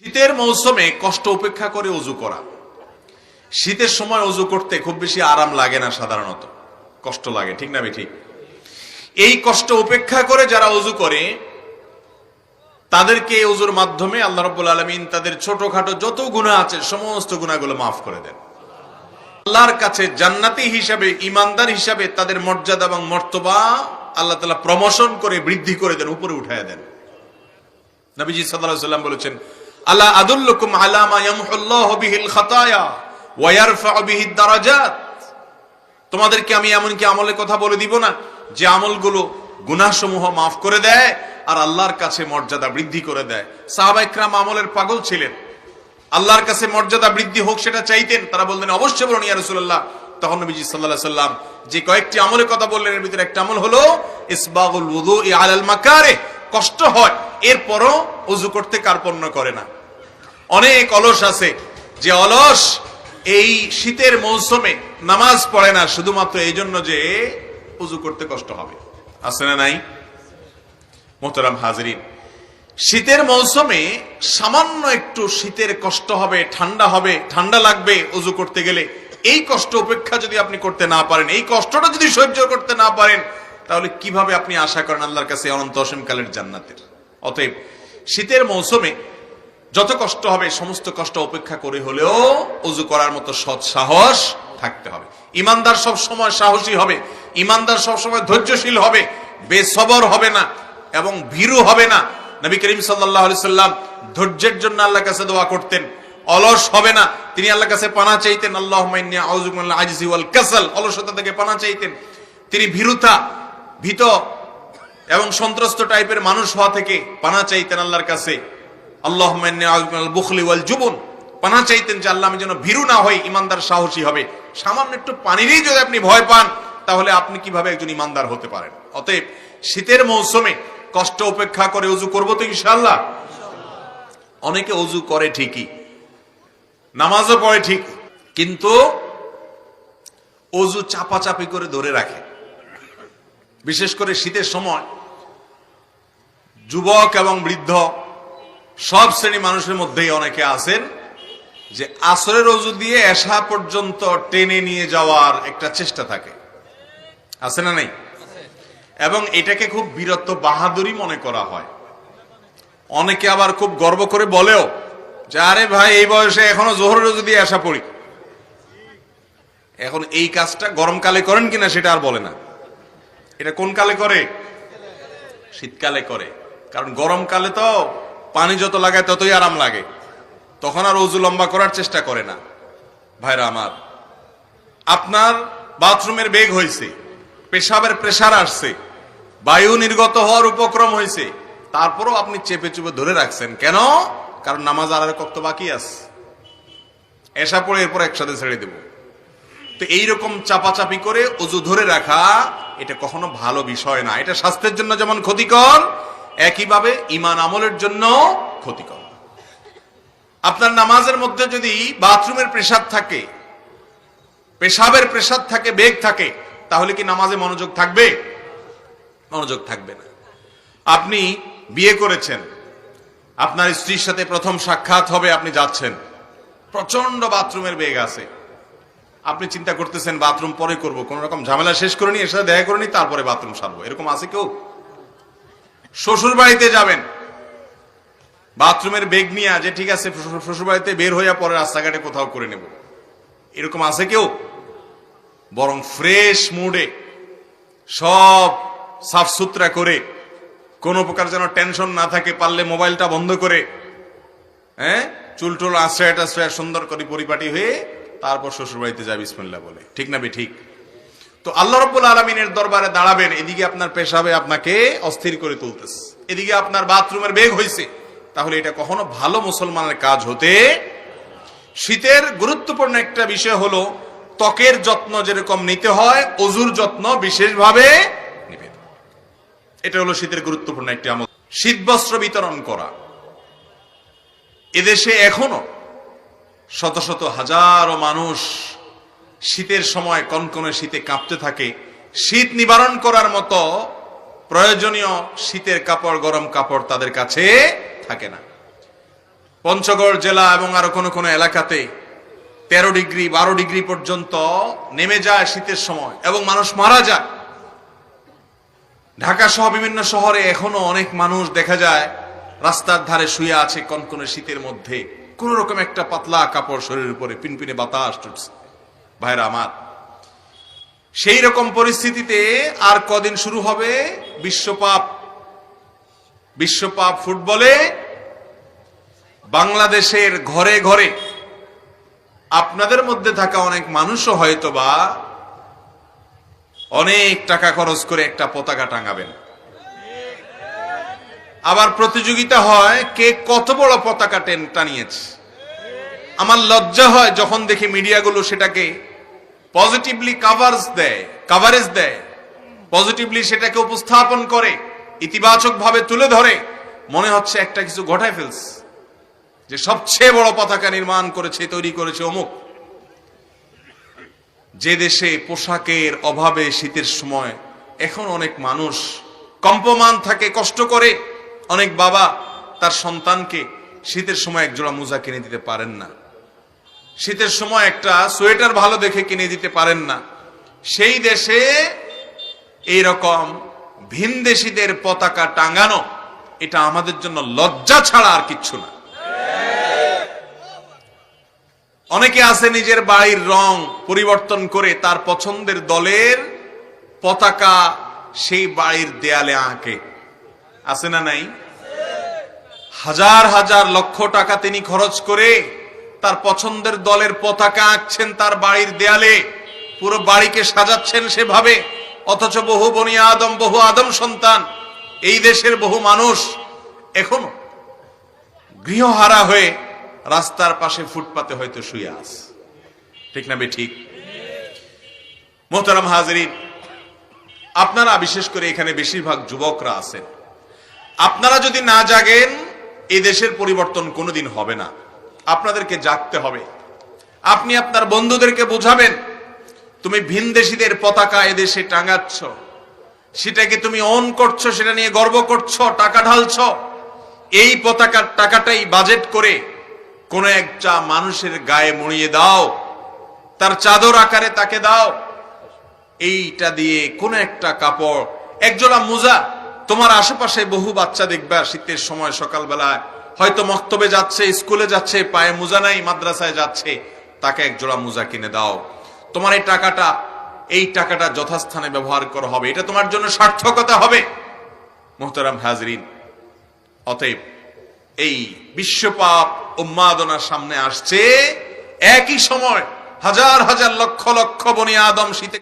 শীতের মৌসুমে কষ্ট উপেক্ষা করে ওযু করা। শীতের সময় ওযু করতে খুব বেশি আরাম লাগে না, সাধারণত কষ্ট লাগে, ঠিক না ঠিক? এই কষ্ট উপেক্ষা করে যারা ওযু করে তাদেরকে ওযুর মাধ্যমে আল্লাহ রাব্বুল আলামিন তাদের ছোটখাটো যত গুনাহ আছে সমস্ত গুনাহগুলো মাফ করে দেন। আল্লাহর কাছে জান্নাতি হিসাবে, ঈমানদার হিসাবে তাদের মর্যাদা এবং মর্তবা আল্লাহ তাআলা প্রমোশন করে বৃদ্ধি করে দেন, উপরে উঠায় দেন। নবীজি সাল্লাল্লাহু আলাইহি ওয়াসাল্লাম বলেছেন, আলা আদুল্লুকুম আলা মা ইয়ামহুল্লাহু বিহিল খাতায়া ওয়া ইয়ারফাউ বিহিদ দারাজাত। তোমাদেরকে আমি এমন কি আমলের কথা বলে দিব না যে আমলগুলো গুনাহসমূহ মাফ করে দেয় আর আল্লাহর কাছে মর্যাদা বৃদ্ধি করে দেয়। সাহাবায়ে কেরাম আমলের পাগল ছিলেন, আল্লাহর কাছে মর্যাদা বৃদ্ধি হোক সেটা চাইতেন। তারা বললেন, অবশ্যই বলুন ইয়া রাসূলুল্লাহ। তখন নবীজি সাল্লাল্লাহু আলাইহি সাল্লাম যে কয়েকটি আমলের কথা বললেন এর ভিতরে একটা আমল হলো ইসবাগুল ওযুই আলাল মাকারিহ। কষ্ট হয় এরপরও ওযু করতে কার্পণ্য করে না। অনেক অলস আছে যে অলস এই শীতের মৌসুমে নামাজ পড়ে না শুধুমাত্র এই জন্য যে ওযু করতে কষ্ট হবে। আছে না নাই? মোহতারাম হাজিরিন, শীতের মৌসুমে সামান্য একটু শীতের কষ্ট হবে, ঠান্ডা লাগবে ওযু করতে গেলে। এই কষ্ট উপেক্ষা যদি আপনি করতে না পারেন, এই কষ্টটা যদি সহ্য করতে না পারেন, তাহলে কিভাবে আপনি আশা করেন আল্লাহর কাছে অনন্ত অসীমকালের জান্নাতের? অতএব শীতের মৌসুমে যত কষ্ট হবে সমস্ত কষ্ট উপেক্ষা করে হলেও ওযু করার মতো সৎ সাহস থাকতে হবে। ঈমানদার সব সময় সাহসী হবে, ঈমানদার সব সময় ধৈর্যশীল হবে, বেসবর হবে না এবং ভীরু হবে না। নবী করিম সাল্লাল্লাহু আলাইহি সাল্লাম ধৈর্যের জন্য আল্লাহর কাছে দোয়া করতেন। অলস হবে না, তিনি আল্লাহর কাছে পানাহ চাইতেন, আল্লাহুম্মা ইন্নী আউযু বিকা মিনাল আজজি ওয়াল কাসাল, অলসতা থেকে পানাহ চাইতেন। তিনি ভীত এবং সন্ত্রস্ত টাইপের মানুষ হওয়া থেকে পানাহ চাইতেন আল্লাহর কাছে। আল্লাহুম্মা ইন্নী আউযু বিকা মিনাল বুখলি ওয়াল জুবন, পানাহ চাইতেন যে আল্লাহ আমি যেন ভীরু না হই, ঈমানদার সাহসী হবে। সামান্য একটু পানিরই যদি আপনি ভয় পান তাহলে আপনি কিভাবে একজন ঈমানদার হতে পারেন? অতএব শীতের মৌসুমে কষ্ট উপেক্ষা করে ওযু করব তো ইনশাআল্লাহ। অনেকে ওযু করে ঠিকই, নামাজও পড়ে ঠিক, কিন্তু ওযু চাপাচাপি করে ধরে রাখে। বিশেষ করে শীতের সময় যুবক এবং বৃদ্ধ সব শ্রেণী মানুষের মধ্যেই অনেকে আছেন যে আসরের ওযু দিয়ে এশা পর্যন্ত টেনে নিয়ে যাওয়ার একটা চেষ্টা থাকে। আছে না নাই? এবং এটাকে খুব বীরত্ব, বাহাদুরি মনে করা হয়। অনেকে আবার খুব গর্ব করে বলেও যে আরে ভাই, এই বয়সে এখনো যোহরের ওযু দিয়ে এশা পড়ি। এখন এই কাজটা গরমকালে করেন কিনা সেটা আর বলে না। এটা কোন কালে করে? শীতকালে করে। কারণ গরমকালে তো পানি যত লাগায় ততই আরাম লাগে, তখন আর ওযু লম্বা করার চেষ্টা করে না। ভাইরা আমার, আপনার বাথরুমের বেগ হয়েছে, পেশাবের প্রেসার আসছে, বায়ু নির্গত হওয়ার উপক্রম হয়েছে, তারপরও আপনি চেপে চুপে ধরে রাখছেন কেন? কারণ নামাজ আর কত বাকি আছে, এশা পড়ে এরপর একসাথে ছেড়ে দেব। তো এইরকম চাপাচাপি করে ওযু ধরে রাখা এটা কখনো ভালো বিষয় না। এটা স্বাস্থ্যের জন্য যেমন ক্ষতিকর, একইভাবে ঈমান আমলের জন্য ক্ষতিকর। আপনার নামাজের মধ্যে যদি বাথরুমের প্রেসার থাকে, পেশাবের প্রেসার থাকে, বেগ থাকে, তাহলে কি নামাজে মনোযোগ থাকবে? মনোযোগ থাকবে না। আপনি বিয়ে করেছেন, আপনার স্ত্রীর সাথে প্রথম সাক্ষাৎ হবে, আপনি যাচ্ছেন, প্রচন্ড বাথরুমের বেগ আছে, আপনি চিন্তা করতেছেন বাথরুম পরে করব, কোন রকম ঝামেলা শেষ করে নি, এর সাথে দেখা করে নি, তারপরে বাথরুম সারবো। এরকম আছে কেউ? শ্বশুর বাড়িতে যাবেন, বাথরুমের বেগ নিয়ে যে ঠিক আছে শ্বশুর বাড়িতে বের হইয়া পরে রাস্তাঘাটে কোথাও করে নেব, এরকম আছে কেউ? বরং ফ্রেশ মুডে সব সাফ সুতরা করে, কোনো প্রকার যেন টেনশন না থাকে, পারলে মোবাইলটা বন্ধ করে, চুলটুল আশ্রয় সুন্দর করে পরিপাটি হয়ে তারপর শ্বশুর বাড়িতে যায় বিসমিল্লাহ বলে, ঠিক না ঠিক? তো আল্লাহ রাব্বুল আলামিনের দরবারে দাঁড়াবেন, এদিকে আপনার পেশাবে আপনাকে অস্থির করে তুলতেছে, এদিকে আপনার বাথরুমের বেগ হয়েছে, তাহলে এটা কখনো ভালো মুসলমানের কাজ হতে। শীতের গুরুত্বপূর্ণ একটা বিষয় হলো ত্বকের যত্ন যেরকম নিতে হয়, ওযুর যত্ন বিশেষভাবে নিবেন। এটা হলো শীতের গুরুত্বপূর্ণ একটি আমল। শীত বস্ত্র বিতরণ করা। এদেশে এখনো শত শত হাজারো মানুষ শীতের সময় কনকনে শীতে কাঁপতে থাকে। শীত নিবারণ করার মতো প্রয়োজনীয় শীতের কাপড়, গরম কাপড় তাদের কাছে থাকে না। পঞ্চগড় জেলা এবং আরো কোন কোন এলাকাতে 13 ডিগ্রি 12 ডিগ্রি পর্যন্ত নেমে যায় শীতের সময় এবং মানুষ মারা যায়। ঢাকা সহ বিভিন্ন শহরে এখনো অনেক মানুষ দেখা যায় রাস্তার ধারে শুয়ে আছে কনকনে শীতের মধ্যে, কোন রকম একটা পাতলা কাপড় শরীরের উপরে, পিনপিনে বাতাস চলছে। ভাইরা আমার, সেই রকম পরিস্থিতিতে আর কদিন শুরু হবে বিশ্বকাপ ফুটবলে। বাংলাদেশের ঘরে ঘরে আপনাদের মধ্যে থাকা অনেক মানুষও হয়তোবা অনেক টাকা খরচ করে একটা পতাকা টাঙাবেন। আবার প্রতিযোগিতা হয় কে কত বড় পতাকা টানিয়েছে। আমার লজ্জা হয় যখন দেখি মিডিয়াগুলো সেটাকে পজিটিভলি কাভারেজ দেয়, পজিটিভলি সেটাকে উপস্থাপন করে, ইতিবাচক ভাবে তুলে ধরে, মনে হচ্ছে একটা কিছু ঘটায় ফেলছে, যে সবচেয়ে বড় পতাকা নির্মাণ করেছে, তৈরি করেছে অমুক। যে দেশে পোশাকের অভাবে শীতের সময় এখন অনেক মানুষ কম্পমান থাকে, কষ্ট করে, অনেক বাবা তার সন্তানকে শীতের সময় একজোড়া মোজা কিনে দিতে পারেন না, শীতের সময় একটা সোয়েটার ভালো দেখে কিনে দিতে পারেন না, সেই দেশে এইরকম ভিনদেশীদের পতাকা টাঙানো, এটা আমাদের জন্য লজ্জা ছাড়া আর কিচ্ছু না। অনেকে আছে নিজের বাড়ির রং পরিবর্তন করে তার পছন্দের দলের পতাকা সেই বাড়ির দেয়ালে আঁকে, আছে না নাই? হাজার হাজার লক্ষ টাকা তিনি খরচ করে তার পছন্দের দলের পতাকা আঁকছেন তার বাড়ির দেয়ালে, পুরো বাড়িকে সাজাচ্ছেন সেভাবে। অথচ বহু বনি আদম, বহু আদম সন্তান, এই দেশের বহু মানুষ এখনো গৃহহারা হয়ে রাস্তার পাশে ফুটপাতে হয়তো শুয়ে আছে। ঠিক না বেঠিক? মোহতারাম হাজরিন, আপনারা বিশেষ করে এখানে বেশিরভাগ যুবকরা আছেন, আপনারা যদি না জাগেন এই দেশের পরিবর্তন কোনোদিন হবে না। আপনাদেরকে জাগতে হবে। আপনি আপনার বন্ধুদেরকে বোঝাবেন, তুমি ভিনদেশীদের পতাকা এদেশে টাঙাচ্ছ, সেটাকে তুমি অন করছো, সেটা নিয়ে গর্ব করছো, টাকা ঢালছো, এই পতাকার টাকাটাই বাজেট করে কোন একটা মানুষের গায়ে মুড়িয়ে দাও, তার চাদর আকারে তাকে দাও, এইটা দিয়ে কোন একটা কাপড়, একজোড়া মোজা। তোমার আশেপাশে বহু বাচ্চা দেখবা শীতের সময় সকালবেলায় হয়তো মক্তবে যাচ্ছে, স্কুলে যাচ্ছে, পায়ে মোজা নাই, মাদ্রাসায় যাচ্ছে, তাকে একজোড়া মোজা কিনে দাও। তোমার এই টাকাটা যথাস্থানে ব্যবহার করা হবে, এটা তোমার জন্য সার্থকতা হবে। মুহতারাম হাজরিন, অতএব এই বিশ্বকাপ উন্মাদনার সামনে আসছে, একই সময় হাজার হাজার লক্ষ লক্ষ বনি আদম শীতে